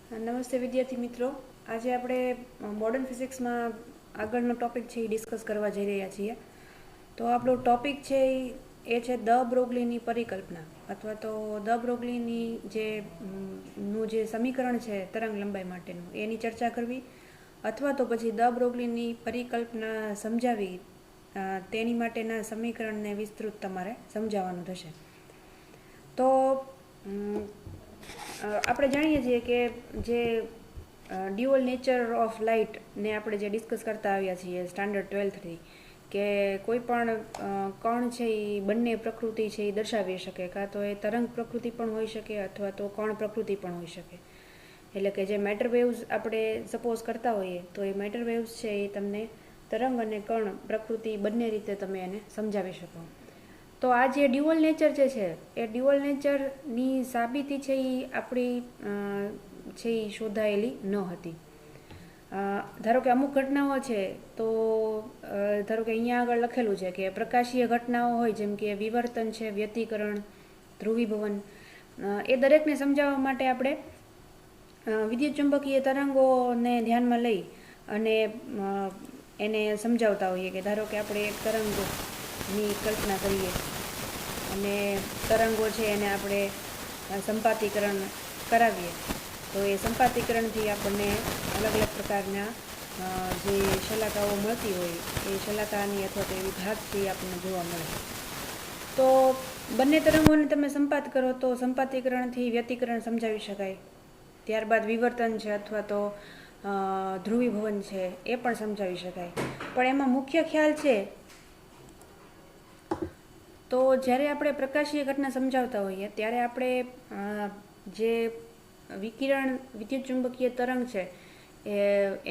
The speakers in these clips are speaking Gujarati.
નમસ્તે વિદ્યાર્થી મિત્રો. આજે આપણે મોડર્ન ફિઝિક્સમાં આગળનો ટોપિક છે એ ડિસ્કસ કરવા જઈ રહ્યા છીએ. તો આપણો ટોપિક છે એ છે દ બ્રોગલીની પરિકલ્પના, અથવા તો દ બ્રોગલીની જે સમીકરણ છે તરંગ લંબાઈ માટેનું એની ચર્ચા કરવી, અથવા તો પછી દ બ્રોગલીની પરિકલ્પના સમજાવી તેની માટેના સમીકરણને વિસ્તૃત તમારે સમજાવવાનું થશે. તો આપણે જાણીએ છીએ કે જે ડ્યુઅલ નેચર ઓફ લાઇટને આપણે જે ડિસ્કસ કરતા આવ્યા છીએ સ્ટાન્ડર્ડ 12થી, કે કોઈ પણ કણ છે એ બંને પ્રકૃતિ છે એ દર્શાવી શકે, કાં તો એ તરંગ પ્રકૃતિ પણ હોઈ શકે અથવા તો કણ પ્રકૃતિ પણ હોઈ શકે. એટલે કે જે મેટર વેવ્સ આપણે સપોઝ કરતા હોઈએ તો એ મેટર વેવ્સ છે એ તમને તરંગ અને કણ પ્રકૃતિ બંને રીતે તમે એને સમજાવી શકો. તો આ જે ડ્યુઅલ નેચર જે છે એ ડ્યુઅલ નેચરની સાબિતી છે એ આપણી છે એ શોધાયેલી ન હતી. ધારો કે અમુક ઘટનાઓ છે, તો ધારો કે અહીંયા આગળ લખેલું છે કે પ્રકાશીય ઘટનાઓ હોય, જેમ કે વિવર્તન છે, વ્યતિકરણ, ધ્રુવીભવન, એ દરેકને સમજાવવા માટે આપણે વિદ્યુતચુંબકીય તરંગોને ધ્યાનમાં લઈ અને એને સમજાવતા હોઈએ. કે ધારો કે આપણે એક તરંગની કલ્પના કરીએ અને તરંગો છે એને આપણે સંપાતીકરણ કરાવીએ, તો એ સંપાતીકરણથી આપણને અલગ અલગ પ્રકારના જે શલાકાઓ મળતી હોય એ શલાકાની અથવા તો એવી ભાગ છે એ આપણને જોવા મળે. તો બંને તરંગોને તમે સંપાત કરો તો સંપાતીકરણથી વ્યતિકરણ સમજાવી શકાય. ત્યારબાદ વિવર્તન છે અથવા તો ધ્રુવીભવન છે એ પણ સમજાવી શકાય. પણ એમાં મુખ્ય ખ્યાલ છે, તો જ્યારે આપણે પ્રકાશીય ઘટના સમજાવતા હોઈએ ત્યારે આપણે જે વિકિરણ વિદ્યુતચુંબકીય તરંગ છે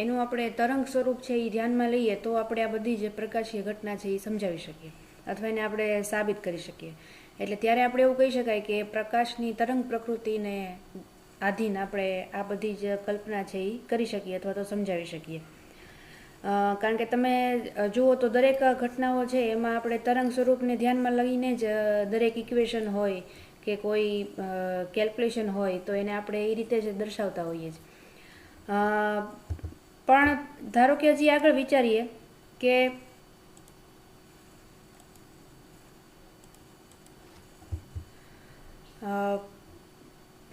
એનું આપણે તરંગ સ્વરૂપ છે એ ધ્યાનમાં લઈએ તો આપણે આ બધી જે પ્રકાશીય ઘટના છે એ સમજાવી શકીએ અથવા એને આપણે સાબિત કરી શકીએ. એટલે ત્યારે આપણે એવું કહી શકાય કે પ્રકાશની તરંગ પ્રકૃતિને આધીન આપણે આ બધી જ કલ્પના છે એ કરી શકીએ અથવા તો સમજાવી શકીએ. કારણ કે તમે જુઓ તો દરેક ઘટનાઓ છે એમાં આપણે તરંગ સ્વરૂપને ધ્યાનમાં લઈને જ દરેક ઇક્વેશન હોય કે કોઈ કેલ્ક્યુલેશન હોય તો એને આપણે એ રીતે જ દર્શાવતા હોઈએ છીએ. પણ ધારો કે હજી આગળ વિચારીએ કે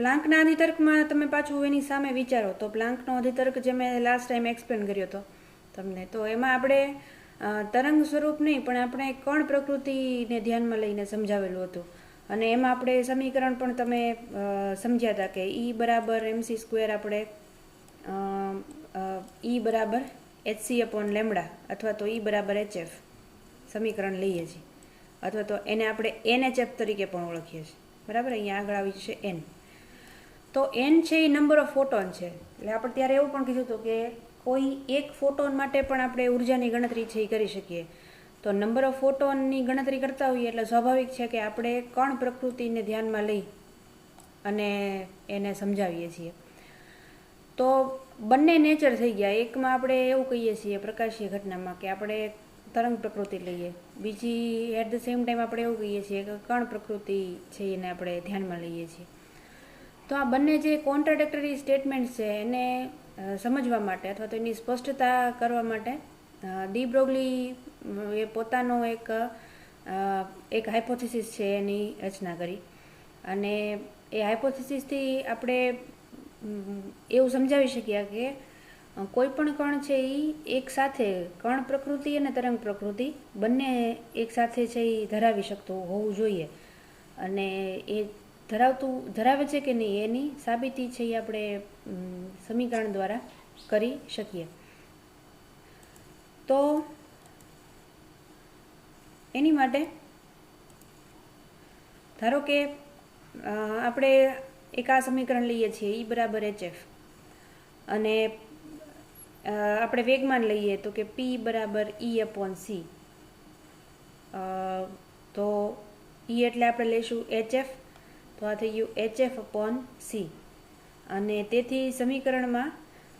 પ્લાન્કના અધિતર્કમાં તમે પાછું એની સામે વિચારો તો પ્લાન્કનો અધિતર્ક જે મેં લાસ્ટ ટાઈમ એક્સપ્લેન કર્યો હતો તમને, તો એમાં આપણે તરંગ સ્વરૂપ નહીં પણ આપણે કણ પ્રકૃતિને ધ્યાનમાં લઈને સમજાવેલું હતું. અને એમાં આપણે સમીકરણ પણ તમે સમજ્યા હતા કે E બરાબર mc² આપણે E બરાબર hc/λ અથવા તો E બરાબર hf સમીકરણ લઈએ છીએ, અથવા તો એને આપણે nhf તરીકે પણ ઓળખીએ છીએ. બરાબર, અહીંયા આગળ આવી જશે n. તો n છે એ નંબર ઓફ ફોટોન છે. એટલે આપણે ત્યારે એવું પણ કીધું હતું કે કોઈ એક ફોટોન માટે પણ આપણે ઉર્જાની ગણતરી છે એ કરી શકીએ. તો નંબર ઓફ ફોટોનની ગણતરી કરતા હોઈએ એટલે સ્વાભાવિક છે કે આપણે કણ પ્રકૃતિને ધ્યાનમાં લઈ અને એને સમજાવીએ છીએ. તો બંને નેચર થઈ ગયા. એકમાં આપણે એવું કહીએ છીએ પ્રકાશીય ઘટનામાં કે આપણે તરંગ પ્રકૃતિ લઈએ, બીજી એટ ધ સેમ ટાઈમ આપણે એવું કહીએ છીએ કે કણ પ્રકૃતિ છે એને આપણે ધ્યાનમાં લઈએ છીએ. તો આ બંને જે કોન્ટ્રાડિક્ટરી સ્ટેટમેન્ટ્સ છે એને સમજવા માટે અથવા તો એની સ્પષ્ટતા કરવા માટે ડી બ્રોગલી એ પોતાનો એક હાઇપોથિસિસ છે એની રચના કરી. અને એ હાઇપોથિસિસથી આપણે એવું સમજાવી શક્યા કે કોઈ પણ કણ છે એ એક સાથે કણ પ્રકૃતિ અને તરંગ પ્રકૃતિ બંને એક સાથે છે એ ધરાવી શકતું હોવું જોઈએ. અને એ ધરાવે છે કે નહીં એની સાબિતી છે એ આપણે સમીકરણ દ્વારા કરી શકીએ. તો એની માટે ધારો કે આપણે એક આ સમીકરણ લઈએ છીએ E બરાબર hf, અને આપણે વેગમાન લઈએ તો કે P બરાબર E/c. તો E એટલે આપણે લઈશું hf, તો આ થઈ ગયું hf/c. અને તેથી સમીકરણમાં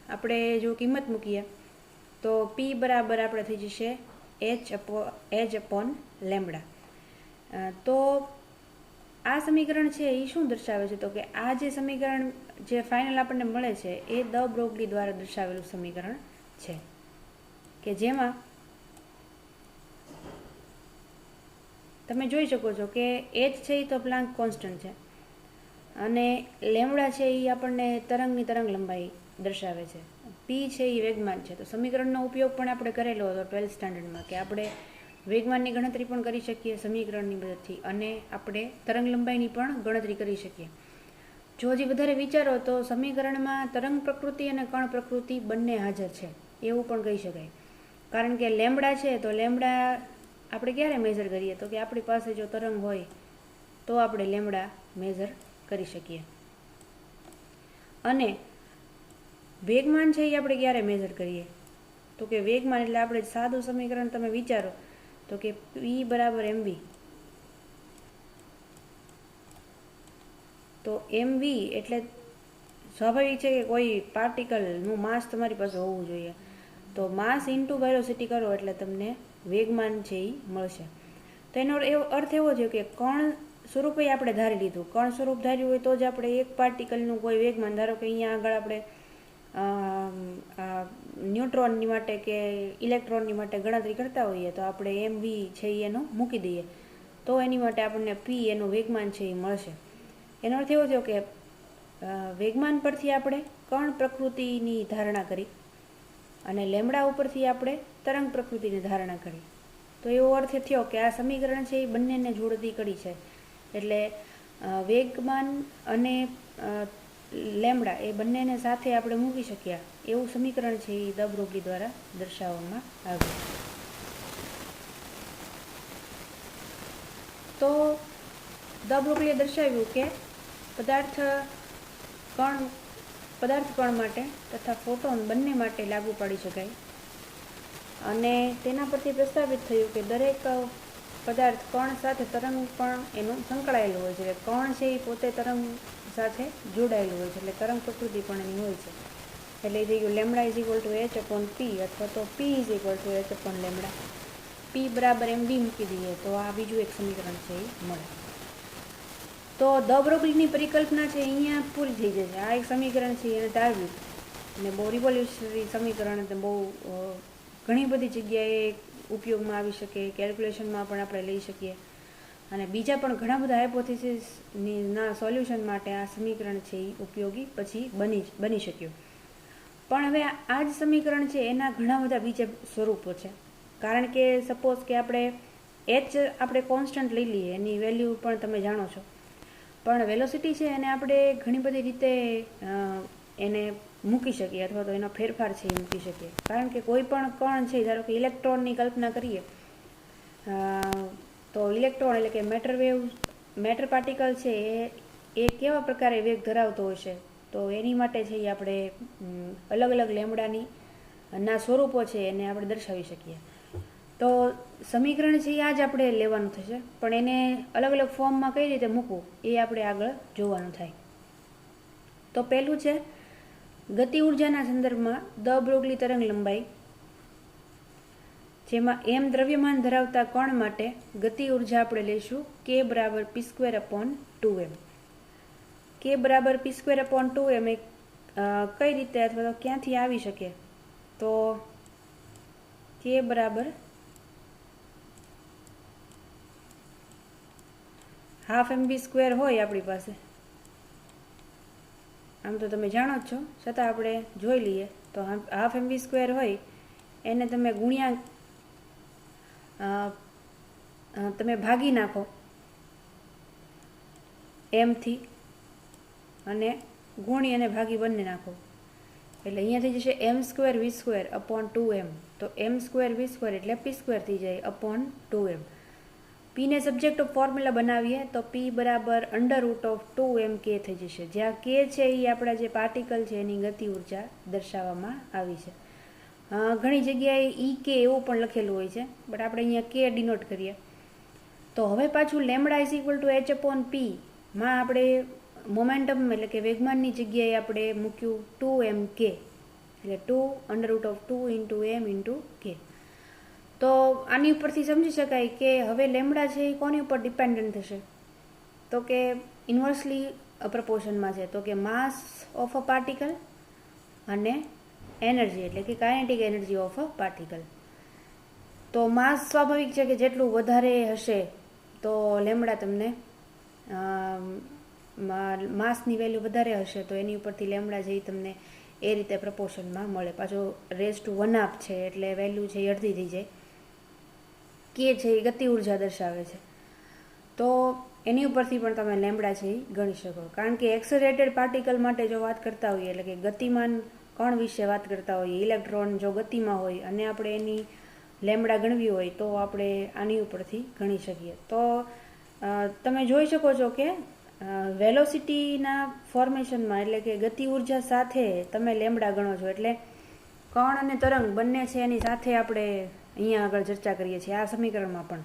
આપણે જો કિંમત મૂકીએ તો P બરાબર આપણે થઈ જશે h/λ. તો આ સમીકરણ છે એ શું દર્શાવે છે? તો કે આ જે સમીકરણ જે ફાઇનલ આપણને મળે છે એ દ બ્રોગલી દ્વારા દર્શાવેલું સમીકરણ છે, કે જેમાં તમે જોઈ શકો છો કે એચ છે એ તો પ્લાન્ક કોન્સ્ટન્ટ છે અને લેમડા છે એ આપણને તરંગની તરંગ લંબાઈ દર્શાવે છે, પી છે એ વેગમાન છે. તો સમીકરણનો ઉપયોગ પણ આપણે કરેલો હતો 12th સ્ટાન્ડર્ડમાં, કે આપણે વેગમાનની ગણતરી પણ કરી શકીએ સમીકરણની મદદથી અને આપણે તરંગ લંબાઈની પણ ગણતરી કરી શકીએ. જો હજી વધારે વિચારો તો સમીકરણમાં તરંગ પ્રકૃતિ અને કણ પ્રકૃતિ બંને હાજર છે એવું પણ કહી શકાય. કારણ કે લેમડા છે તો લેમડા આપણે ક્યારે મેઝર કરીએ? તો કે આપણી પાસે જો તરંગ હોય તો આપણે લેમડા મેઝર કરી શકીએ. અને વેગમાન છે એ આપણે ક્યારે મેઝર કરીએ? તો કે વેગમાન એટલે આપણે સાદું સમીકરણ તમે વિચારો તો કે P બરાબર mv. તો mv એટલે સ્વાભાવિક છે કે કોઈ પાર્ટિકલનું માસ તમારી પાસે હોવું જોઈએ. તો માસ ઇન્ટુ વેલોસિટી કરો એટલે તમને વેગમાન છે એ મળશે. તો એનો અર્થ એવો છે કે કણ સ્વરૂપે આપણે ધારી લીધું. કણ સ્વરૂપ ધાર્યું હોય તો જ આપણે એક પાર્ટિકલનું કોઈ વેગમાન, ધારો કે અહીંયા આગળ આપણે ન્યુટ્રોનની માટે કે ઇલેક્ટ્રોનની માટે ગણતરી કરતા હોઈએ તો આપણે mv છે એનો મૂકી દઈએ તો એની માટે આપણને p એનું વેગમાન છે એ મળશે. એનો અર્થ એવો થયો કે વેગમાન પરથી આપણે કણ પ્રકૃતિની ધારણા કરી અને લેમડા ઉપરથી આપણે તરંગ પ્રકૃતિની ધારણા કરી. તો એવો અર્થ થયો કે આ સમીકરણ છે એ બંનેને જોડતી કરી છે. એટલે વેગમાન અને લેમડા એ બંનેને સાથે આપણે મૂકી શક્યા એવું સમીકરણ છે એ દ બ્રોગલી દ્વારા દર્શાવવામાં આવ્યું. તો દ બ્રોગલીએ દર્શાવ્યું કે પદાર્થ કણ માટે તથા ફોટોન બંને માટે લાગુ પાડી શકાય અને તેના પરથી પ્રસ્તાવિત થયું કે દરેક પદાર્થ કણ સાથે તરંગ પણ એનું સંકળાયેલું હોય છે. કણ છે એ પોતે તરંગ સાથે જોડાયેલું હોય છે એટલે તરંગ પ્રકૃતિ પણ એની હોય છે. એટલે એ થઈ ગયું lambda is equal to H upon P અથવા તો P is equal to H upon lambda. P બરાબર mv મૂકી દઈએ તો આ બીજું એક સમીકરણ છે એ મળે. તો દ બ્રોગલીની પરિકલ્પના છે અહીંયા પૂરી થઈ જશે. આ એક સમીકરણ છે એને તારવ્યું અને બહુ રિવોલ્યુશનરી સમીકરણ બહુ ઘણી બધી જગ્યાએ ઉપયોગમાં આવી શકે, કેલ્ક્યુલેશનમાં પણ આપણે લઈ શકીએ અને બીજા પણ ઘણા બધા હાઇપોથેસિસના સોલ્યુશન માટે આ સમીકરણ છે એ ઉપયોગી પછી બની શક્યું. પણ હવે આ જ સમીકરણ છે એના ઘણા બધા બીજા સ્વરૂપો છે. કારણ કે સપોઝ કે આપણે આપણે કોન્સ્ટન્ટ લઈ લઈએ, એની વેલ્યુ પણ તમે જાણો છો, પણ વેલોસિટી છે એને આપણે ઘણી બધી રીતે એને મૂકી શકીએ અથવા તો એનો ફેરફાર છે એ મૂકી શકીએ. કારણ કે કોઈ પણ કણ છે, ધારો કે ઇલેક્ટ્રોનની કલ્પના કરીએ તો ઇલેક્ટ્રોન એટલે કે મેટર પાર્ટિકલ છે એ કેવા પ્રકારે વેગ ધરાવતો હશે તો એની માટે છે એ આપણે અલગ અલગ લેમડાની સ્વરૂપો છે એને આપણે દર્શાવી શકીએ. તો સમીકરણ છે એ આ જ આપણે લેવાનું થશે, પણ એને અલગ અલગ ફોર્મમાં કઈ રીતે મૂકવું એ આપણે આગળ જોવાનું થાય. તો પહેલું છે ગતિ ઉર્જાના સંદર્ભમાં દ બ્રોગલી તરંગ લંબાઈ, જેમાં m દ્રવ્યમાન ધરાવતા કણ માટે ગતિ ઉર્જા આપણે લઈશું k બરાબર p² અપોન 2m. k બરાબર p² અપોન 2m એ કઈ રીતે અથવા તો ક્યાંથી આવી શકે? તો k બરાબર હાફ mv² હોય આપણી પાસે. આમ તો તમે જાણો જ છો, છતાં આપણે જોઈ લઈએ તો હાફ mv² હોય એને તમે તમે ભાગી નાખો mથી અને ગુણી અને ભાગી બંને નાખો એટલે અહીંયા થઈ જશે m² v² અપોન 2m. તો m² v² એટલે p² થઈ જાય અપોન 2m. પીને સબ્જેક્ટ ઓફ ફોર્મ્યુલા બનાવીએ તો p બરાબર √2mk થઈ જશે, જ્યાં k છે એ આપણા જે પાર્ટિકલ છે એની ગતિ ઉર્જા દર્શાવવામાં આવી છે. ઘણી જગ્યાએ ek એવું પણ લખેલું હોય છે, બટ આપણે અહીંયા k ડિનોટ કરીએ. તો હવે પાછું lambda is equal two h upon p માં આપણે મોમેન્ટમ એટલે કે વેગમાનની જગ્યાએ આપણે મૂક્યું 2mk એટલે 2 √2 × m × k. તો આની ઉપરથી સમજી શકાય કે હવે લેમડા છે એ કોની ઉપર ડિપેન્ડન્ટ થશે? તો કે ઇન્વર્સલી પ્રપોર્શનમાં છે, તો કે માસ ઓફ અ પાર્ટિકલ અને એનર્જી એટલે કે kinetic energy of a particle. તો માસ સ્વાભાવિક છે કે જેટલું વધારે હશે તો લેમડા તમને માસની વેલ્યુ વધારે હશે તો એની ઉપરથી લેમડા છે એ તમને એ રીતે પ્રપોર્શનમાં મળે. પાછો રેઝ ટુ 1/2 છે એટલે વેલ્યુ છે એ અડધી થઈ જાય. કે છે એ ગતિ ઉર્જા દર્શાવે છે, તો એની ઉપરથી પણ તમે લેમડા છે એ ગણી શકો. કારણ કે એક્સલરેટેડ પાર્ટિકલ માટે જો વાત કરતા હોઈએ એટલે કે ગતિમાન કણ વિશે વાત કરતા હોઈએ, ઇલેક્ટ્રોન જો ગતિમાં હોય અને આપણે એની લેમડા ગણવી હોય તો આપણે આની ઉપરથી ગણી શકીએ. તો તમે જોઈ શકો છો કે વેલોસિટીના ફોર્મેશનમાં એટલે કે ગતિ ઉર્જા સાથે તમે લેમડા ગણો છો એટલે કણ અને તરંગ બંને છે એની સાથે આપણે અહીંયા આગળ ચર્ચા કરીએ છીએ આ સમીકરણમાં પણ.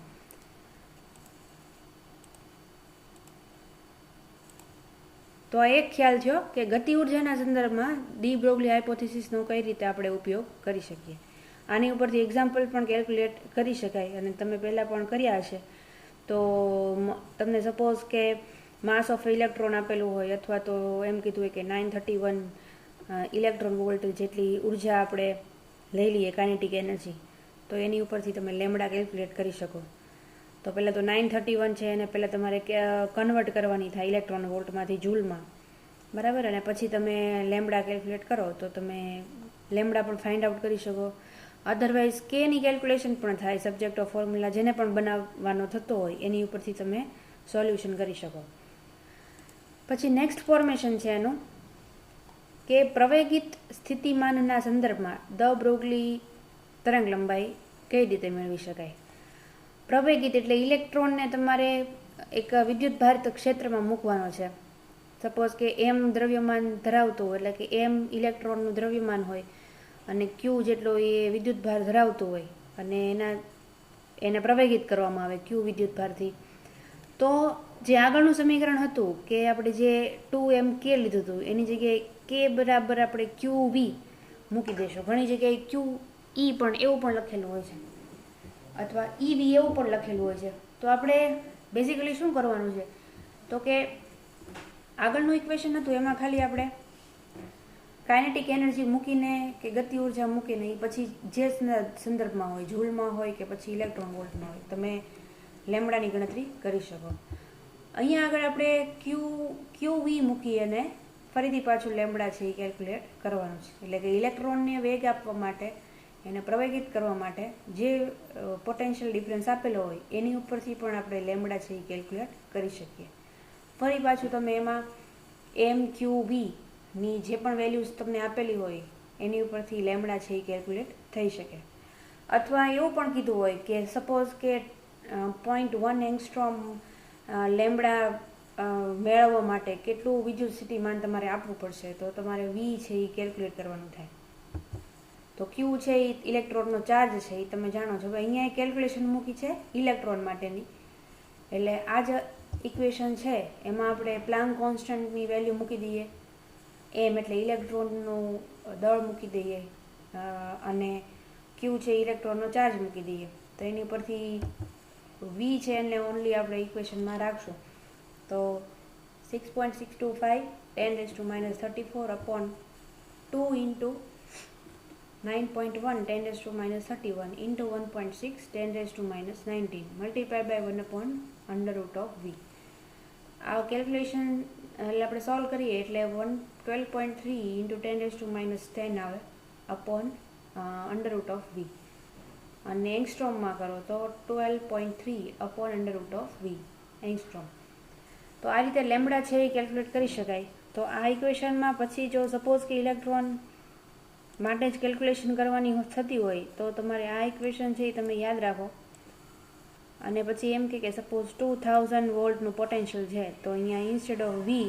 તો આ એક ખ્યાલ થયો કે ગતિ ઉર્જાના સંદર્ભમાં ડી બ્રોગલી હાઇપોથેસિસનો કઈ રીતે આપણે ઉપયોગ કરી શકીએ. આની ઉપરથી એક્ઝામ્પલ પણ કેલ્ક્યુલેટ કરી શકાય અને તમે પહેલાં પણ કર્યા હશે. તો તમને સપોઝ કે માસ ઓફ ઇલેક્ટ્રોન આપેલું હોય અથવા તો એમ કીધું હોય કે 931 ઇલેક્ટ્રોન વોલ્ટ જેટલી ઉર્જા આપણે લઈ લઈએ કાઇનેટિક એનર્જી, તો એની ઉપરથી તમે લેમડા કેલ્ક્યુલેટ કરી શકો. તો પહેલાં તો 931 છે એને પહેલાં તમારે કન્વર્ટ કરવાની થાય ઇલેક્ટ્રોન વોલ્ટમાંથી જૂલમાં, બરાબર. અને પછી તમે લેમડા કેલ્ક્યુલેટ કરો તો તમે લેમડા પણ ફાઇન્ડ આઉટ કરી શકો. અધરવાઇઝ કેની કેલ્ક્યુલેશન પણ થાય સબ્જેક્ટ ઓફ ફોર્મ્યુલા જેને પણ બનાવવાનો થતો હોય એની ઉપરથી તમે સોલ્યુશન કરી શકો. પછી નેક્સ્ટ ફોર્મેશન છે એનું કે પ્રવેગિત સ્થિતિમાનના સંદર્ભમાં દ બ્રોગલી તરંગ લંબાઈ કઈ રીતે મેળવી શકાય. પ્રવેગિત એટલે ઇલેક્ટ્રોનને તમારે એક વિદ્યુત ભારિત ક્ષેત્રમાં મૂકવાનો છે. સપોઝ કે એમ દ્રવ્યમાન ધરાવતું હોય એટલે કે એમ ઇલેક્ટ્રોનનું દ્રવ્યમાન હોય અને ક્યુ જેટલો એ વિદ્યુત ભાર ધરાવતું હોય અને એને પ્રવેગિત કરવામાં આવે ક્યુ વિદ્યુત ભારથી. તો જે આગળનું સમીકરણ હતું કે આપણે જે 2mk લીધું હતું એની જગ્યાએ કે બરાબર આપણે ક્યુ વી મૂકી દઈશું. ઘણી જગ્યાએ ક્યુ ઈ પણ એવું પણ લખેલું હોય છે અથવા ઈવી એવું પણ લખેલું હોય છે. તો આપણે બેઝિકલી શું કરવાનું છે તો કે આગળનું ઇક્વેશન હતું એમાં ખાલી આપણે કાઇનેટિક એનર્જી મૂકીને કે ગતિ ઉર્જા મૂકીને એ પછી જે સંદર્ભમાં હોય જૂલમાં હોય કે પછી ઇલેક્ટ્રોન વોલ્ટમાં હોય તમે લેમડાની ગણતરી કરી શકો. અહીંયા આગળ આપણે ક્યુ વી મૂકી અને ફરીથી પાછું લેમડા છે એ કેલ્ક્યુલેટ કરવાનું છે. એટલે કે ઇલેક્ટ્રોનને વેગ આપવા માટે એને પ્રવેગિત કરવા માટે જે પોટેન્શિયલ ડિફરન્સ આપેલો હોય એની ઉપરથી પણ આપણે લેમડા છે એ કેલ્ક્યુલેટ કરી શકીએ. ફરી પાછું તમે એમાં એમ ક્યુ વી ની જે પણ વેલ્યુઝ તમને આપેલી હોય એની ઉપરથી લેમડા છે એ કેલ્ક્યુલેટ થઈ શકે. અથવા એવું પણ કીધું હોય કે સપોઝ કે 0.1 એંગસ્ટ્રોમ લેમડા મેળવવા માટે કેટલું વિદ્યુત સ્થિતિમાન તમારે આપવું પડશે તો તમારે વી છે એ કેલ્ક્યુલેટ કરવાનું થાય. તો ક્યુ છે એ ઇલેક્ટ્રોનનો ચાર્જ છે એ તમે જાણો છો. અહીંયા કેલ્ક્યુલેશન મૂકી છે ઇલેક્ટ્રોન માટેની. એટલે આ જ ઇક્વેશન છે એમાં આપણે પ્લાન્ક કોન્સ્ટન્ટની વેલ્યુ મૂકી દઈએ, એમ એટલે ઇલેક્ટ્રોનનું દળ મૂકી દઈએ અને ક્યુ છે ઇલેક્ટ્રોનનો ચાર્જ મૂકી દઈએ. તો એની ઉપરથી વી છે એને ઓનલી આપણે ઇક્વેશનમાં રાખશું તો 6.625 10⁻34 upon 2 into 9.1 10⁻31 into 1.6 10⁻19 multiplied by 1/√v. આ કેલ્ક્યુલેશન એટલે આપણે સોલ્વ કરીએ એટલે 12.3 into 10⁻10 આવે અપોન √v અને એંગસ્ટ્રોમમાં કરો તો 12.3 અપોન √v એંગસ્ટ્રોમ. તો આ રીતે લેમડા છે એ કેલ્ક્યુલેટ કરી શકાય. તો આ ઇક્વેશનમાં પછી જો સપોઝ કે ઇલેક્ટ્રોન માટે જ કેલ્ક્યુલેશન કરવાની થતી હોય તો તમારે આ ઇક્વેશન છે એ તમે યાદ રાખો અને પછી એમ કે સપોઝ 2000 વોલ્ટનું પોટેન્શિયલ છે તો અહીંયા ઇન્સ્ટેડ ઓફ વી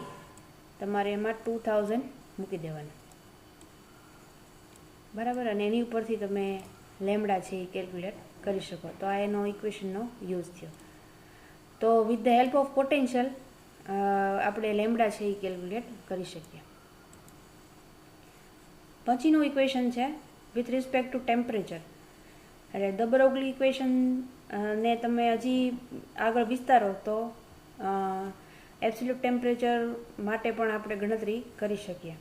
તમારે એમાં 2000 મૂકી દેવાના, બરાબર. અને એની ઉપરથી તમે લેમડા છે એ કેલ્ક્યુલેટ કરી શકો. તો આ એનો ઇક્વેશનનો યુઝ થયો. તો with the help of potential આપણે લેમડા છે એ કેલ્ક્યુલેટ કરી શકીએ. પછીનું ઇક્વેશન છે વિથ રિસ્પેક્ટ ટુ ટેમ્પરેચર. એટલે દ બ્રોગલી ઇક્વેશન ને તમે હજી આગળ વિસ્તારો તો એબ્સોલ્યુટ ટેમ્પરેચર માટે પણ આપણે ગણતરી કરી શકીએ.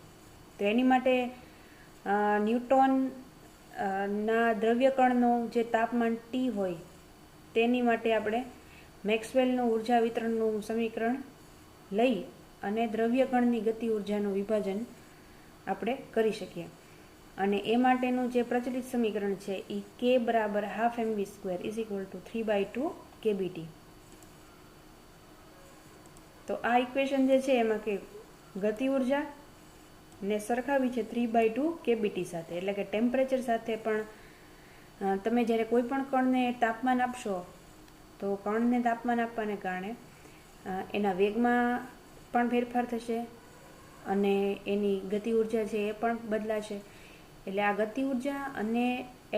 તો એની માટે ન્યૂટન ના દ્રવ્યકણનું જે તાપમાન T હોય તેની માટે આપણે મેક્સવેલનું ઉર્જા વિતરણનું સમીકરણ લઈ અને દ્રવ્યકણની ગતિ ઉર્જાનું વિભાજન આપણે કરી શકીએ. અને એ માટેનું જે પ્રચલિત સમીકરણ છે એ K બરાબર half mv² is equal two 3/2 kBT. તો આ ઇક્વેશન જે છે એમાં કે ગતિ ઉર્જા ને સરખાવી છે 3/2 kBT સાથે, એટલે કે ટેમ્પરેચર સાથે પણ તમે જ્યારે કોઈ પણ કણને તાપમાન આપશો તો કણને તાપમાન આપવાને કારણે એના વેગમાં પણ ફેરફાર થશે અને એની ગતિ ઉર્જા છે એ પણ બદલાશે. એટલે આ ગતિ ઉર્જા અને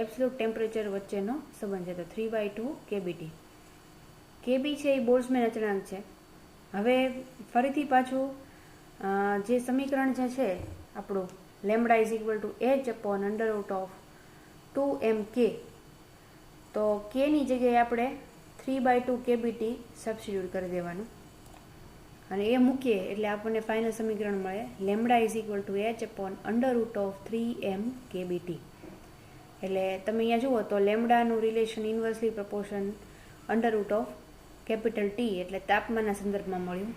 એબ્સોલ્યુટ ટેમ્પરેચર વચ્ચેનો સંબંધ છે. તો 3/2 kBT. kB છે એ બોલ્ટ્ઝમેન અચળાંક છે. હવે ફરીથી પાછું જે સમીકરણ જે છે આપણું lambda is equal two h/√2mk, તો kની જગ્યાએ આપણે 3/2 kBT સબસ્ટિટ્યુટ કરી દેવાનું અને એ મૂકીએ એટલે આપણને ફાઇનલ સમીકરણ મળે lambda is equal two h/3m kBT. એટલે તમે અહીંયા જુઓ તો લેમ્બડાનું રિલેશન ઇન્વર્સલી પ્રપોર્શન √T એટલે તાપમાનના સંદર્ભમાં મળ્યું.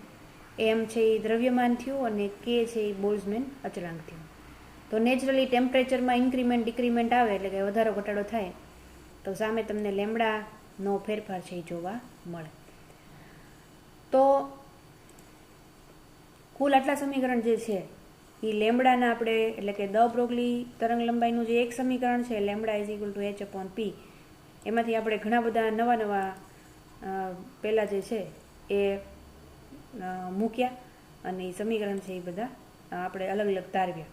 m છે એ દ્રવ્યમાન થયું અને k છે એ બોલ્ટ્ઝમેન અચળાંક થયું. તો નેચરલી ટેમ્પરેચરમાં ઇન્ક્રીમેન્ટ ડિક્રીમેન્ટ આવે એટલે કે વધારો ઘટાડો થાય તો સામે તમને લેમ્બડાનો ફેરફાર છે એ જોવા મળે. તો કુલ આટલા સમીકરણ જે છે એ લેમ્બડાના આપણે એટલે કે દ બ્રોગલી તરંગ લંબાઈનું જે એક સમીકરણ છે lambda is equal two h/p, એમાંથી આપણે ઘણા બધા નવા પહેલાં જે છે એ મૂક્યા અને એ સમીકરણ છે એ બધા આપણે અલગ અલગ તારવ્યા.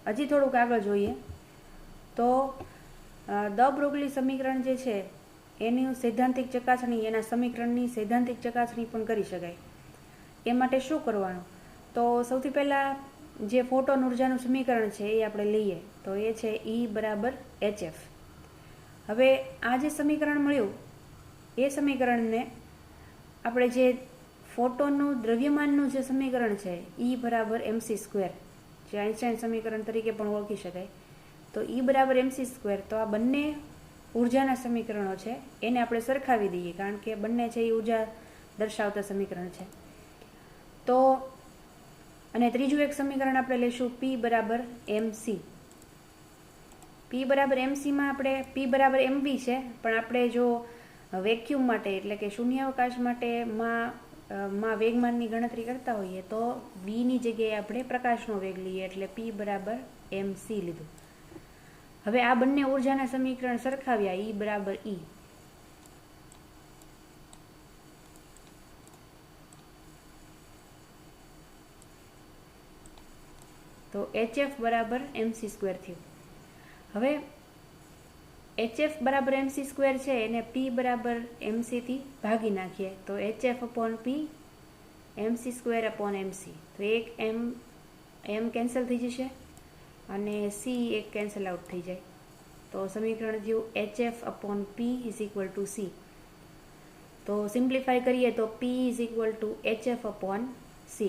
હજી થોડુંક આગળ જોઈએ તો દ બ્રોગલી સમીકરણ જે છે એની સૈદ્ધાંતિક ચકાસણી, એના સમીકરણની સૈદ્ધાંતિક ચકાસણી પણ કરી શકાય. એ માટે શું કરવાનું? તો સૌથી પહેલાં જે ફોટોન ઉર્જાનું સમીકરણ છે એ આપણે લઈએ તો એ છે E બરાબર HF. હવે આ જે સમીકરણ મળ્યું એ સમીકરણને આપણે જે ફોટોનનું દ્રવ્યમાનનું જે સમીકરણ છે E બરાબર mc², જે આઇન્સ્ટાઈન સમીકરણ તરીકે પણ ઓળખી શકાય, તો E બરાબર mc², તો આ બંને ઉર્જાના સમીકરણો છે એને આપણે સરખાવી દઈએ કારણ કે બંને છે એ ઉર્જા દર્શાવતા સમીકરણ છે. તો અને ત્રીજું એક સમીકરણ આપણે લઈશું P બરાબર mc. P બરાબર mcમાં આપણે P બરાબર mv છે, પણ આપણે જો વેક્યુમ માટે એટલે કે શૂન્યાવકાશ માટે માં વેગમાનની ગણતરી કરતા હોઈએ તો vની જગ્યાએ આપણે પ્રકાશનો વેગ લઈએ એટલે P બરાબર mc લીધું. હવે આ બંને ઉર્જાના સમીકરણ સરખાવ્યા E બરાબર E. તો HF બરાબર mc² થયું. હવે HF બરાબર mc² છે એને P બરાબર mc થી ભાગી નાખીએ તો HF/P mc²/mc. તો એક m કેન્સલ થઈ જશે અને c એક કેન્સલ આઉટ થઈ જાય તો સમીકરણ થયું HF/P is equal two c. તો સિમ્પ્લિફાય કરીએ તો P is equal two HF/c.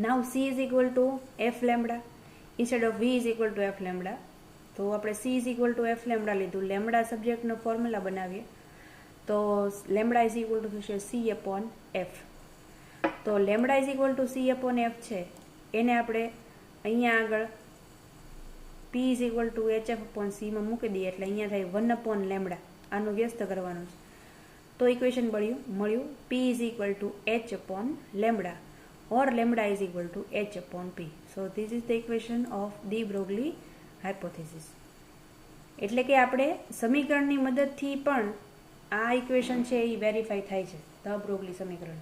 Now c is equal to f lambda instead of v is equal to f lambda. તો આપણે c is equal to f lambda લીધું. લેમ્બડા સબ્જેક્ટનો ફોર્મ્યુલા બનાવીએ તો લેમ્બડા ઇઝ ઇક્વલ ટુ થશે c/f. તો lambda is equal two c/f છે એને આપણે અહીંયા આગળ p is equal two hf/c માં મૂકી દઈએ એટલે અહીંયા થાય 1/લેમ્બડા. આનું વ્યસ્ત કરવાનું છે તો ઇક્વેશન મળ્યું p ઇઝ ઇક્વલ ટુ h/લેમ્બડા or lambda is equal to h/p. So this is the equation of de Broglie hypothesis. એટલે કે આપણે સમીકરણની મદદથી પણ આ ઇક્વેશન છે એ વેરીફાઈ થાય છે, દ બ્રોગલી સમીકરણ.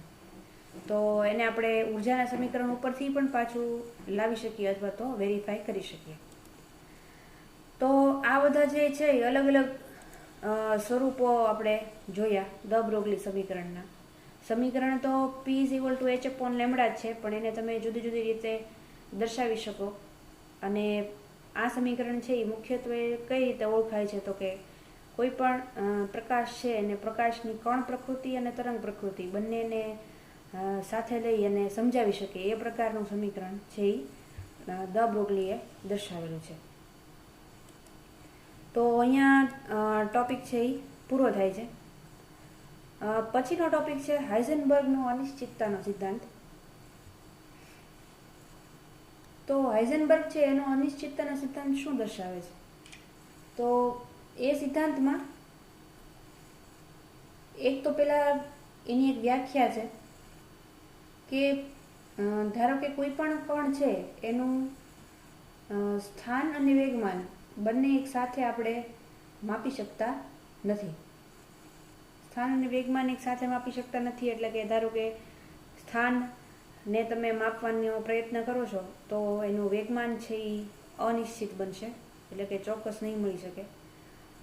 તો એને આપણે ઉર્જાના સમીકરણ ઉપરથી પણ પાછું લાવી શકીએ અથવા તો વેરીફાઈ કરી શકીએ. તો આ બધા જે છે એ અલગ અલગ સ્વરૂપો આપણે જોયા દ બ્રોગલી સમીકરણના. સમીકરણ તો P ઇઝ ઇક્વલ ટુ h/લેમ્બડા જ છે, પણ એને તમે જુદી જુદી રીતે દર્શાવી શકો. અને આ સમીકરણ છે એ મુખ્યત્વે કઈ રીતે ઓળખાય છે તો કે કોઈ પણ પ્રકાશ છે અને પ્રકાશની કણ પ્રકૃતિ અને તરંગ પ્રકૃતિ બંનેને સાથે લઈ અને સમજાવી શકે એ પ્રકારનું સમીકરણ છે એ દ બ્રોગલીએ દર્શાવેલું છે. તો અહીંયા ટોપિક છે એ પૂરો થાય છે. પછીનો ટોપિક છે હાઇઝનબર્ગનો અનિશ્ચિતતાનો સિદ્ધાંત. તો હાઇઝનબર્ગ છે એનો અનિશ્ચિતતાનો સિદ્ધાંત શું દર્શાવે છે? તો એ સિદ્ધાંતમાં એક તો પેલા એની એક વ્યાખ્યા છે કે ધારો કે કોઈ પણ કણ છે એનું સ્થાન અને વેગમાન બંને એક સાથે આપણે માપી શકતા નથી. સ્થાન અને વેગમાન એક સાથે માપી શકતા નથી એટલે કે ધારો કે સ્થાનને તમે માપવાનો પ્રયત્ન કરો છો તો એનું વેગમાન છે એ અનિશ્ચિત બનશે, એટલે કે ચોક્કસ નહીં મળી શકે.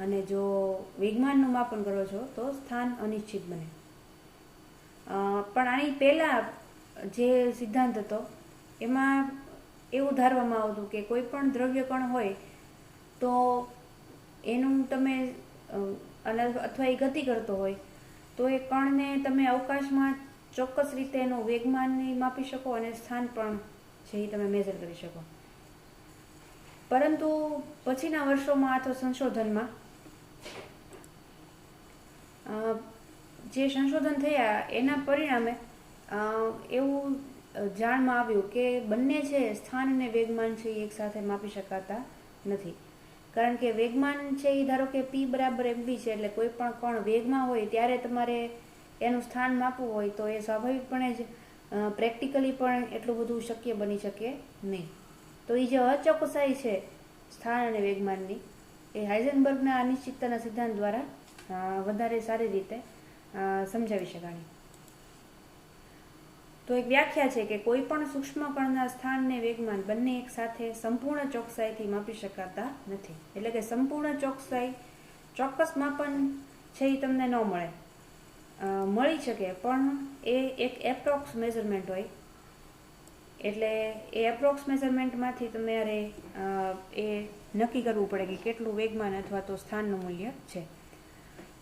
અને જો વેગમાનનું માપન કરો છો તો સ્થાન અનિશ્ચિત બને. પણ આની પહેલાં જે સિદ્ધાંત હતો એમાં એવું ધારવામાં આવતું કે કોઈ પણ દ્રવ્ય કણ હોય તો એનું તમે અથવા એ ગતિ કરતો હોય તો એ કણને તમે અવકાશમાં ચોક્કસ રીતે એનું વેગમાનને માપી શકો અને સ્થાન પણ છે એ તમે મેઝર કરી શકો. પરંતુ પછીના વર્ષોમાં અથવા સંશોધનમાં જે સંશોધન થયા એના પરિણામે એવું જાણમાં આવ્યું કે બંને છે સ્થાન અને વેગમાન છે એ એક સાથે માપી શકાતા નથી. કારણ કે વેગમાન છે એ ધારો કે p બરાબર mv છે, એટલે કોઈ પણ કણ વેગમાં હોય ત્યારે તમારે એનું સ્થાન માપવું હોય તો એ સ્વાભાવિકપણે જ પ્રેક્ટિકલી પણ એટલું બધું શક્ય બની શકે નહીં. તો એ જે અચોકસાઈ છે સ્થાન અને વેગમાનની એ હાઇઝનબર્ગના અનિશ્ચિતતાના સિદ્ધાંત દ્વારા વધારે સારી રીતે સમજાવી શકાય. તો એક વ્યાખ્યા છે કે કોઈ પણ સૂક્ષ્મ કણના સ્થાન અને વેગમાન બંને એક સાથે સંપૂર્ણ ચોકસાઈથી માપી શકાતા નથી. એટલે કે સંપૂર્ણ ચોકસાઈ, ચોક્કસ માપન છે એ તમને ન મળે, મળી શકે પણ એ એક એપ્રોક્સ મેઝરમેન્ટ હોય. એટલે એ એપ્રોક્સ મેઝરમેન્ટમાંથી તમારે એ નક્કી કરવું પડે કે કેટલું વેગમાન અથવા તો સ્થાનનું મૂલ્ય છે.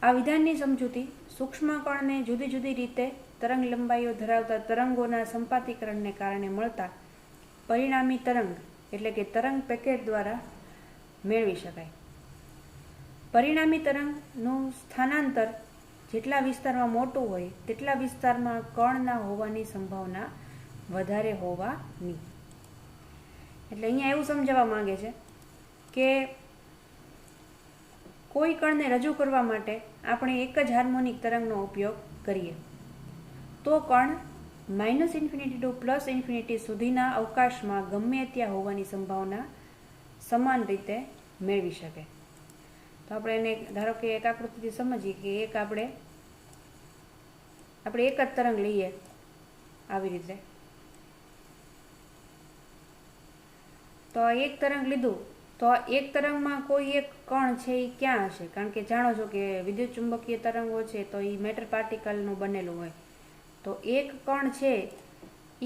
આ વિધાનની સમજૂતી સૂક્ષ્મ કણને જુદી જુદી રીતે તરંગ લંબાઈઓ ધરાવતા તરંગોના સંપાતીકરણને કારણે મળતા પરિણામી તરંગ એટલે કે તરંગ પેકેટ દ્વારા મેળવી શકાય. પરિણામી તરંગનું સ્થાનાંતર જેટલા વિસ્તારમાં મોટું હોય તેટલા વિસ્તારમાં કણના હોવાની સંભાવના વધારે હોવાની. એટલે અહીંયા એવું સમજાવવા માંગે છે કે કોઈ કણને રજૂ કરવા માટે આપણે એક જ હાર્મોનિક તરંગનો ઉપયોગ કરીએ તો કણ -∞ ટુ +∞ સુધીના અવકાશમાં ગમે ત્યાં હોવાની સંભાવના સમાન રીતે મેળવી શકે. તો આપણે એને ધારો કે એક આકૃતિથી સમજીએ કે આપણે એક જ તરંગ લઈએ આવી રીતે. તો એક તરંગ લીધું તો એક તરંગમાં કોઈ એક કણ છે એ ક્યાં હશે? કારણ કે જાણો છો કે વિદ્યુત ચુંબકીય તરંગો છે તો એ મેટર પાર્ટિકલનું બનેલું હોય. તો એક કણ છે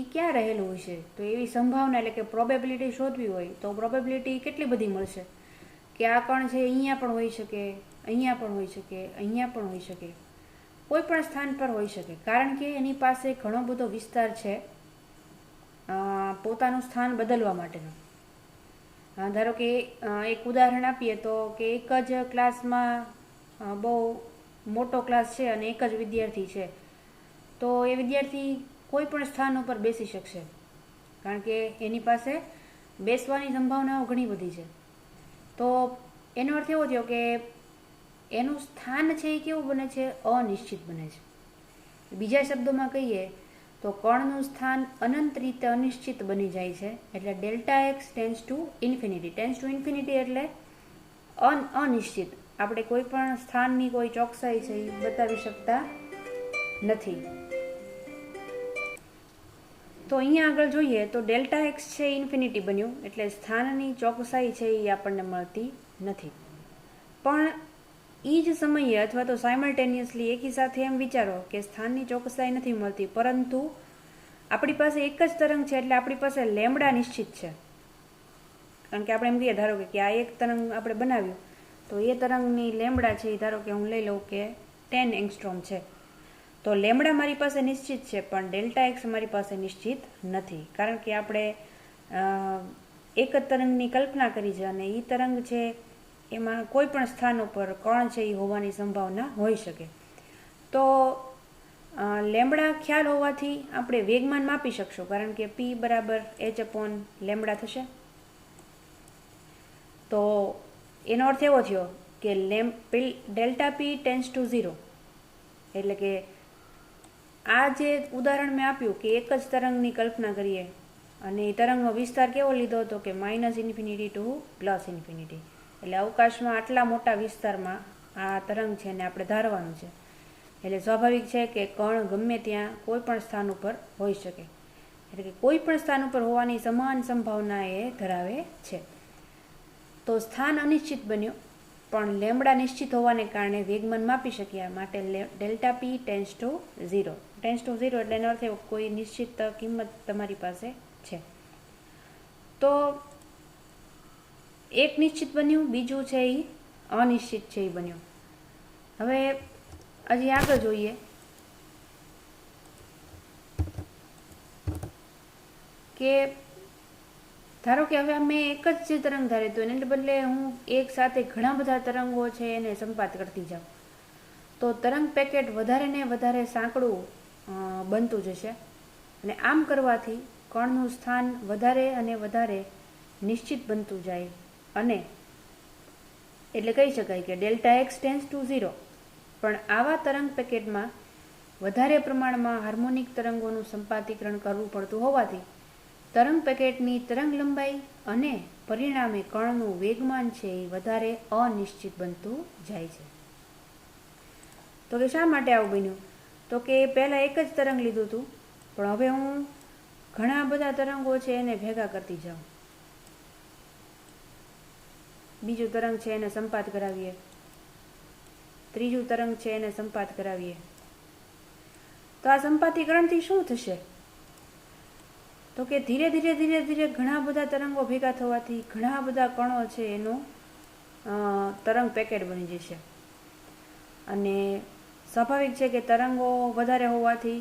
એ ક્યાં રહેલું હશે? તો એવી સંભાવના એટલે કે પ્રોબેબિલિટી શોધવી હોય તો પ્રોબેબિલિટી કેટલી બધી મળશે કે આ કણ છે અહીંયા પણ હોઈ શકે, અહીંયા પણ હોઈ શકે, અહીંયા પણ હોઈ શકે, કોઈ પણ સ્થાન પર હોઈ શકે. કારણ કે એની પાસે ઘણો બધો વિસ્તાર છે પોતાનું સ્થાન બદલવા માટેનો. ધારો કે એક ઉદાહરણ આપીએ તો કે એક જ ક્લાસમાં બહુ મોટો ક્લાસ છે અને એક જ વિદ્યાર્થી છે તો એ વિદ્યાર્થી કોઈ પણ સ્થાન ઉપર બેસી શકશે કારણ કે એની પાસે બેસવાની સંભાવનાઓ ઘણી બધી છે. તો એનો અર્થ એવો થયો કે એનું સ્થાન છે એ કેવું બને છે? અનિશ્ચિત બને છે. બીજા શબ્દોમાં કહીએ તો કણનું સ્થાન અનંત રીતે અનિશ્ચિત બની જાય છે. એટલે Δx tends to infinity. Tends to infinity એટલે અનિશ્ચિત. આપણે કોઈ પણ સ્થાનની કોઈ ચોકસાઈ છે એ બતાવી શકતા નથી. તો અહીંયા આગળ જોઈએ તો Δx છે ઇન્ફિનિટી બન્યું એટલે સ્થાનની ચોકસાઈ છે એ આપણને મળતી નથી. પણ એ જ સમયે અથવા તો સાયમલ્ટેનિયસલી એકી સાથે એમ વિચારો કે સ્થાનની ચોકસાઈ નથી મળતી પરંતુ આપણી પાસે એક જ તરંગ છે એટલે આપણી પાસે લેમ્બડા નિશ્ચિત છે. કારણ કે આપણે એમ કહીએ ધારો કે આ એક તરંગ આપણે બનાવ્યું તો એ તરંગની લેમ્બડા છે એ ધારો કે હું લઈ લઉં કે 10 એંગસ્ટ્રોમ છે. તો લેમડા મારી પાસે નિશ્ચિત છે, પણ ડેલ્ટા એક્સ મારી પાસે નિશ્ચિત નથી, કારણ કે આપણે એક જ તરંગની કલ્પના કરી છે અને એ તરંગ છે એમાં કોઈ પણ સ્થાન ઉપર કણ છે એ હોવાની સંભાવના હોઈ શકે. તો લેમડા ખ્યાલ હોવાથી આપણે વેગમાન માપી શકશું, કારણ કે પી બરાબર h/લેમડા થશે. તો એનો અર્થ એવો થયો કે ડેલ્ટા પી ટેન્ડ્સ ટુ 0, એટલે કે આ જે ઉદાહરણ મેં આપ્યું કે એક જ તરંગની કલ્પના કરીએ અને એ તરંગનો વિસ્તાર કેવો લીધો હતો કે -∞ ટુ +∞, એટલે અવકાશમાં આટલા મોટા વિસ્તારમાં આ તરંગ છે ને આપણે ધારવાનું છે, એટલે સ્વાભાવિક છે કે કણ ગમે ત્યાં કોઈ પણ સ્થાન ઉપર હોઈ શકે, એટલે કે કોઈ પણ સ્થાન ઉપર હોવાની સમાન સંભાવના એ ધરાવે છે. તો સ્થાન અનિશ્ચિત બન્યો, પણ લેમડા નિશ્ચિત હોવાને કારણે વેગમાન માપી શક્યા, માટે delta P tends to 0. Tends to 0 એટલે એનો અર્થ એવો કોઈ નિશ્ચિત કિંમત તમારી પાસે છે. તો એક નિશ્ચિત બન્યું, બીજું છે એ અનિશ્ચિત છે એ બન્યું. હવે હજી આગળ જોઈએ કે ધારો કે હવે અમે એક જ જે તરંગ ધારે તો એને બદલે હું એક સાથે ઘણા બધા તરંગો છે એને સંપાત કરતી જાઉં, તો તરંગ પેકેટ વધારે ને વધારે સાંકડું બનતું જશે, અને આમ કરવાથી કણનું સ્થાન વધારે અને વધારે નિશ્ચિત બનતું જાય, અને એટલે કહી શકાય કે ડેલ્ટા એક્સ ટેન્ડ્સ ટુ 0. પણ આવા તરંગ પેકેટમાં વધારે પ્રમાણમાં હાર્મોનિક તરંગોનું સંપાતીકરણ કરવું પડતું હોવાથી તરંગ પેકેટની તરંગ લંબાઈ અને પરિણામે કણનું વેગમાન છે એ વધારે અનિશ્ચિત બનતું જાય છે. તો કે શા માટે આવું બન્યું? તો કે પહેલાં એક જ તરંગ લીધું હતું, પણ હવે હું ઘણા બધા તરંગો છે એને ભેગા કરતી જાઉં. બીજું તરંગ છે એને સંપાત કરાવીએ, ત્રીજું તરંગ છે એને સંપાત કરાવીએ. તો આ સંપાતીકરણથી શું થશે? તો કે ધીરે ધીરે ધીરે ધીરે ઘણા બધા તરંગો ભેગા થવાથી ઘણા બધા કણો છે એનું તરંગ પેકેટ બની જશે, અને સ્વાભાવિક છે કે તરંગો વધારે હોવાથી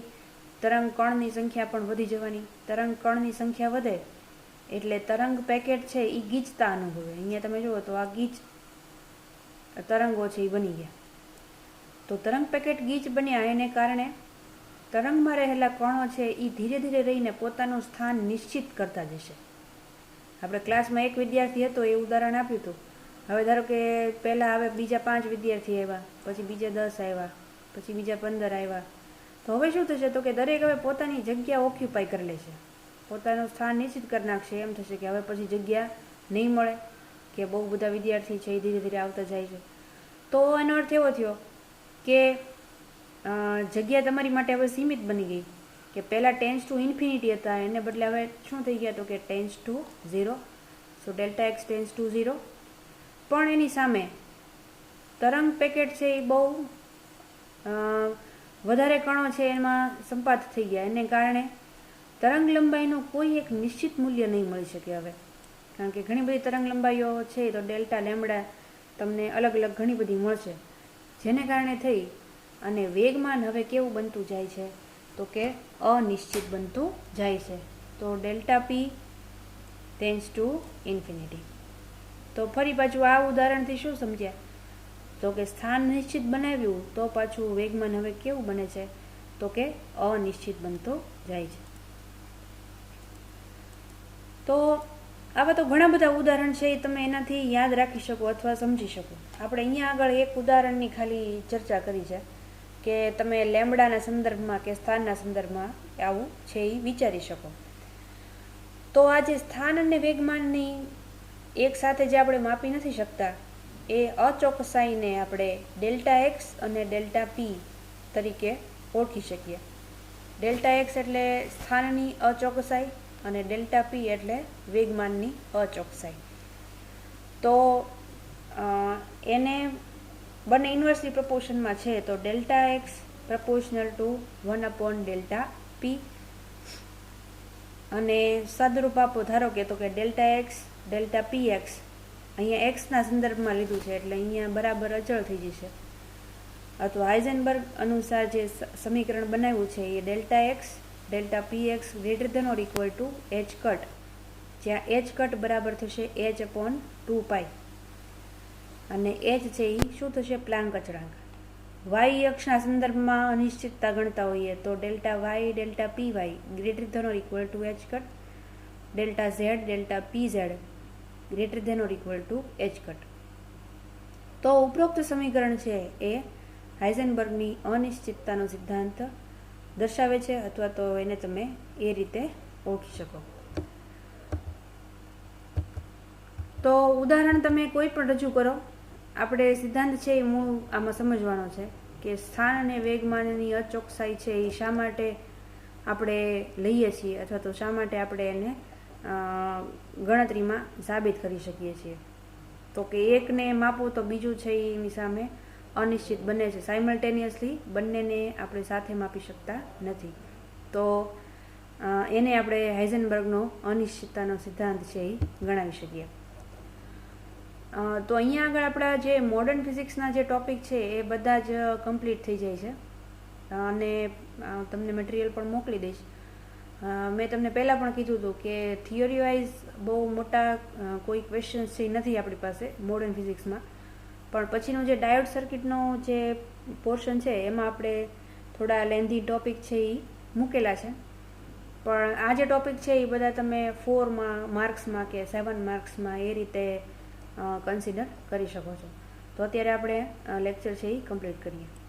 તરંગ કણની સંખ્યા પણ વધી જવાની. તરંગ કણની સંખ્યા વધે એટલે તરંગ પેકેટ છે એ ગીચતા અનુભવે. અહીંયા તમે જુઓ તો આ ગીચ તરંગો છે એ બની ગયા. તો તરંગ પેકેટ ગીચ બન્યા એને કારણે તરંગમાં રહેલા કણો છે એ ધીરે ધીરે રહીને પોતાનું સ્થાન નિશ્ચિત કરતા જશે. આપણે ક્લાસમાં એક વિદ્યાર્થી હતો એ ઉદાહરણ આપ્યું હતું. હવે ધારો કે પહેલાં હવે બીજા 5 વિદ્યાર્થી આવ્યા, પછી બીજા 10 આવ્યા, પછી બીજા 15 આવ્યા. તો હવે શું થશે? તો કે દરેક હવે પોતાની જગ્યા ઓક્યુપાય કરી લેશે, પોતાનું સ્થાન નિશ્ચિત કરી નાખશે. એમ થશે કે હવે પછી જગ્યા નહીં મળે, કે બહુ બધા વિદ્યાર્થી છે એ ધીરે ધીરે આવતા જાય છે. તો એનો અર્થ એવો થયો કે જગ્યા તમારી માટે હવે સીમિત બની ગઈ, કે પહેલાં ટેન્ડ્સ ટુ ઇન્ફિનિટી હતા એને બદલે હવે શું થઈ ગયા? તો કે tends to 0. So delta x tends to 0. પણ એની સામે તરંગ પેકેટ છે એ બહુ વધારે કણો છે એમાં સંપાત થઈ ગયા, એને કારણે તરંગ લંબાઈનું કોઈ એક નિશ્ચિત મૂલ્ય નહીં મળી શકે હવે, કારણ કે ઘણી બધી તરંગ લંબાઈઓ છે તો ડેલ્ટા લેમડા તમને અલગ અલગ ઘણી બધી મળશે, જેને કારણે થઈ અને વેગમાન હવે કેવું બનતું જાય છે? તો કે અનિશ્ચિત બનતું જાય છે. તો delta P tends to infinity. તો ફરી પાછું આ ઉદાહરણથી શું સમજ્યા? તો કે સ્થાન નિશ્ચિત બનાવ્યું તો પાછું વેગમાન હવે કેવું બને છે? તો કે અનિશ્ચિત બનતું જાય છે. તો આવા તો ઘણા બધા ઉદાહરણ છે, તમે એનાથી યાદ રાખી શકો અથવા સમજી શકો. આપણે અહીંયા આગળ એક ઉદાહરણની ખાલી ચર્ચા કરી છે કે તમે લેમડાના સંદર્ભમાં કે સ્થાનના સંદર્ભમાં આવું છે એ વિચારી શકો. તો આ જે સ્થાન અને વેગમાનની એક સાથે જે આપણે માપી નથી શકતા એ અચોકસાઈને આપણે ડેલ્ટા એક્સ અને ડેલ્ટા પી તરીકે ઓળખી શકીએ. ડેલ્ટા એક્સ એટલે સ્થાનની અચોકસાઈ અને ડેલ્ટા પી એટલે વેગમાનની અચોકસાઈ. તો એને બંને ઇન્વર્સલી પ્રપોર્શનમાં છે, તો ડેલ્ટા એક્સ પ્રપોર્શનલ ટુ 1/ડેલ્ટા પી. અને સાદરૂપ આપો ધારો કે તો કે delta X delta P x અહીંયા એક્સના સંદર્ભમાં લીધું છે એટલે અહીંયા બરાબર અચળ થઈ જશે, અથવા હાઇઝનબર્ગ અનુસાર જે સમીકરણ બનાવ્યું છે એ delta X delta P X greater than or equal to H cut, જ્યાં એચ કટ બરાબર થશે એચ અપોન 2π અને એચ છે એ શું થશે? પ્લાન્ક અચળાંક. વાય અક્ષના સંદર્ભમાં અનિશ્ચિતતા ગણતા હોઈએ તો delta y delta p y greater than or equal to H cut, delta z delta p z greater than or equal to H cut. તો ઉપરોક્ત સમીકરણ છે એ હાઇઝનબર્ગની અનિશ્ચિતતાનો સિદ્ધાંત દર્શાવે છે, અથવા તો એને તમે એ રીતે ઓળખી શકો. તો ઉદાહરણ તમે કોઈ પણ રજૂ કરો. આપણે સિદ્ધાંત છે એ મૂળ આમાં સમજવાનો છે કે સ્થાન અને વેગમાનની અચોકસાઈ છે એ શા માટે આપણે લઈએ છીએ, અથવા તો શા માટે આપણે એને ગણતરીમાં સાબિત કરી શકીએ છીએ. તો કે એકને માપો તો બીજું છે એની સામે અનિશ્ચિત બને છે. સાયમલ્ટેનિયસલી બંનેને આપણે સાથે માપી શકતા નથી. તો એને આપણે હાઇઝનબર્ગનો અનિશ્ચિતતાનો સિદ્ધાંત છે એ ગણાવી શકીએ. તો અહીંયા આગળ આપણા જે મોડર્ન ફિઝિક્સના જે ટોપિક છે એ બધા જ કમ્પ્લીટ થઈ જાય છે અને તમને મટીરિયલ પણ મોકલી દઈશ. મેં તમને પહેલાં પણ કીધું હતું કે થિયરી વાઇઝ બહુ મોટા કોઈ ક્વેશ્ચન્સ છે નથી આપણી પાસે મોડર્ન ફિઝિક્સમાં, પણ પછીનો જે ડાયોડ સર્કિટનો જે પોર્શન છે એમાં આપણે થોડા લેન્ધી ટોપિક છે એ મૂકેલા છે. પણ આ જે ટોપિક છે એ બધા તમે 4 માર્ક્સમાં કે 7 માર્ક્સમાં એ રીતે કન્સિડર કરી શકો છો. તો અત્યારે આપણે લેક્ચર છે એ કમ્પ્લીટ કરીએ.